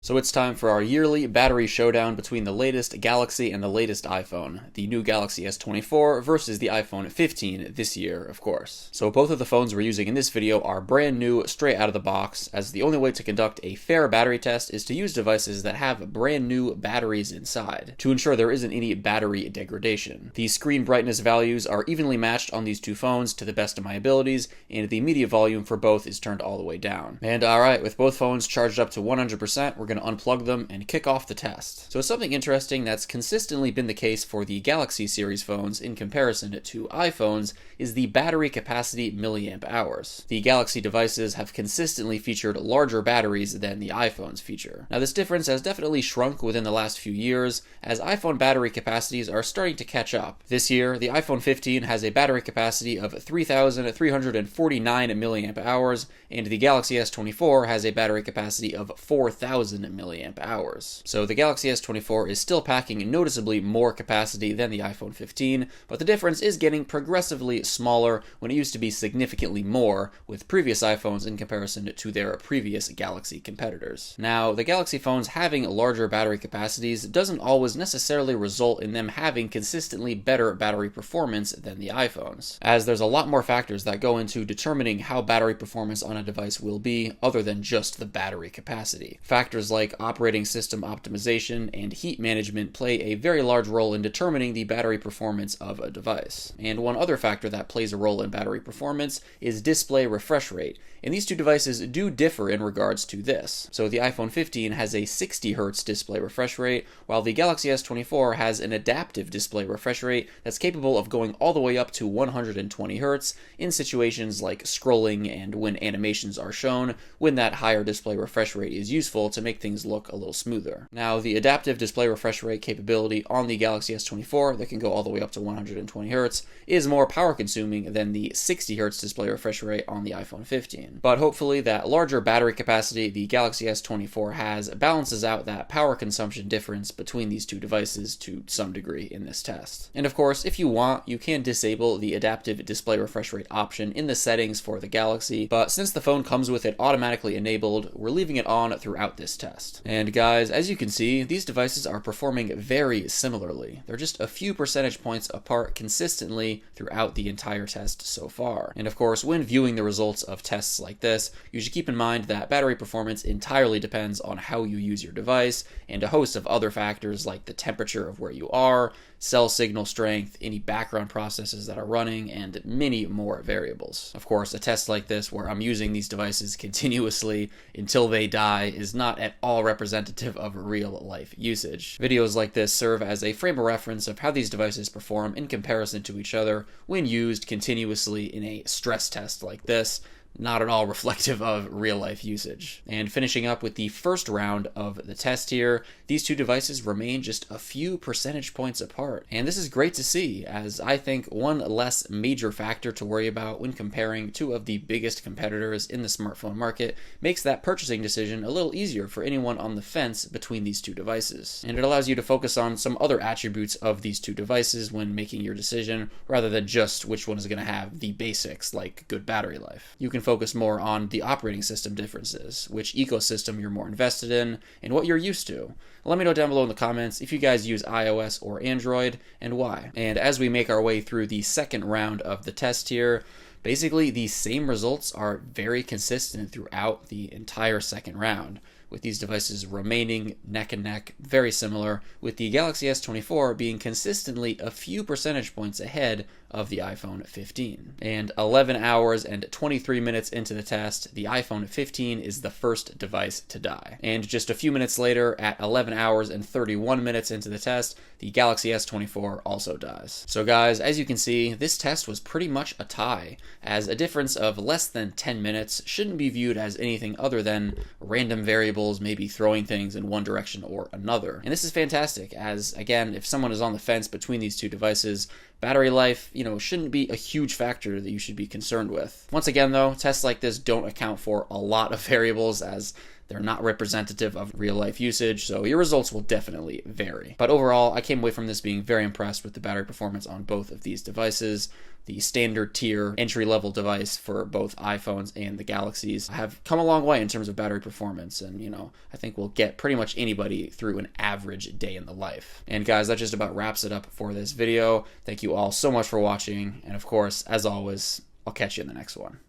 So it's time for our yearly battery showdown between the latest Galaxy and the latest iPhone. The new Galaxy S24 versus the iPhone 15 this year, of course. So both of the phones we're using in this video are brand new, straight out of the box, as the only way to conduct a fair battery test is to use devices that have brand new batteries inside, to ensure there isn't any battery degradation. The screen brightness values are evenly matched on these two phones to the best of my abilities, and the media volume for both is turned all the way down. And alright, with both phones charged up to 100%, we're going to unplug them and kick off the test. So it's something interesting that's consistently been the case for the Galaxy series phones in comparison to iPhones is the battery capacity milliamp hours. The Galaxy devices have consistently featured larger batteries than the iPhones feature. Now this difference has definitely shrunk within the last few years as iPhone battery capacities are starting to catch up. This year, the iPhone 15 has a battery capacity of 3,349 milliamp hours and the Galaxy S24 has a battery capacity of 4,000 milliamp hours. So the Galaxy S24 is still packing noticeably more capacity than the iPhone 15, but the difference is getting progressively smaller when it used to be significantly more with previous iPhones in comparison to their previous Galaxy competitors. Now, the Galaxy phones having larger battery capacities doesn't always necessarily result in them having consistently better battery performance than the iPhones, as there's a lot more factors that go into determining how battery performance on a device will be other than just the battery capacity. Factors like operating system optimization and heat management play a very large role in determining the battery performance of a device. And one other factor that plays a role in battery performance is display refresh rate, and these two devices do differ in regards to this. So the iPhone 15 has a 60 Hz display refresh rate, while the Galaxy S24 has an adaptive display refresh rate that's capable of going all the way up to 120 Hz in situations like scrolling and when animations are shown, when that higher display refresh rate is useful to make things look a little smoother. Now, the adaptive display refresh rate capability on the Galaxy S24 that can go all the way up to 120 Hz is more power consuming than the 60 Hz display refresh rate on the iPhone 15. But hopefully that larger battery capacity the Galaxy S24 has balances out that power consumption difference between these two devices to some degree in this test. And of course, if you want, you can disable the adaptive display refresh rate option in the settings for the Galaxy, but since the phone comes with it automatically enabled, we're leaving it on throughout this test. And guys, as you can see, these devices are performing very similarly. They're just a few percentage points apart consistently throughout the entire test so far. And of course, when viewing the results of tests like this, you should keep in mind that battery performance entirely depends on how you use your device and a host of other factors like the temperature of where you are, cell signal strength, any background processes that are running, and many more variables. Of course, a test like this where I'm using these devices continuously until they die is not at all representative of real life usage. Videos like this serve as a frame of reference of how these devices perform in comparison to each other when used continuously in a stress test like this, not at all reflective of real-life usage. And finishing up with the first round of the test here, these two devices remain just a few percentage points apart. And this is great to see, as I think one less major factor to worry about when comparing two of the biggest competitors in the smartphone market makes that purchasing decision a little easier for anyone on the fence between these two devices. And it allows you to focus on some other attributes of these two devices when making your decision, rather than just which one is going to have the basics like good battery life. You can focus more on the operating system differences, which ecosystem you're more invested in, and what you're used to. Let me know down below in the comments if you guys use iOS or Android, and why. And as we make our way through the second round of the test here, basically the same results are very consistent throughout the entire second round, with these devices remaining neck and neck, very similar, with the Galaxy S24 being consistently a few percentage points ahead of the iPhone 15. And 11 hours and 23 minutes into the test, the iPhone 15 is the first device to die. And just a few minutes later, at 11 hours and 31 minutes into the test, the Galaxy S24 also dies. So guys, as you can see, this test was pretty much a tie, as a difference of less than 10 minutes shouldn't be viewed as anything other than random variables maybe throwing things in one direction or another. And this is fantastic, as again, if someone is on the fence between these two devices, battery life, shouldn't be a huge factor that you should be concerned with. Once again though, tests like this don't account for a lot of variables, as They're not representative of real life usage, so your results will definitely vary. But overall, I came away from this being very impressed with the battery performance on both of these devices. The standard tier entry-level device for both iPhones and the Galaxies have come a long way in terms of battery performance, and I think we'll get pretty much anybody through an average day in the life. And guys, that just about wraps it up for this video. Thank you all so much for watching, and of course, as always, I'll catch you in the next one.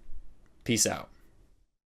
Peace out.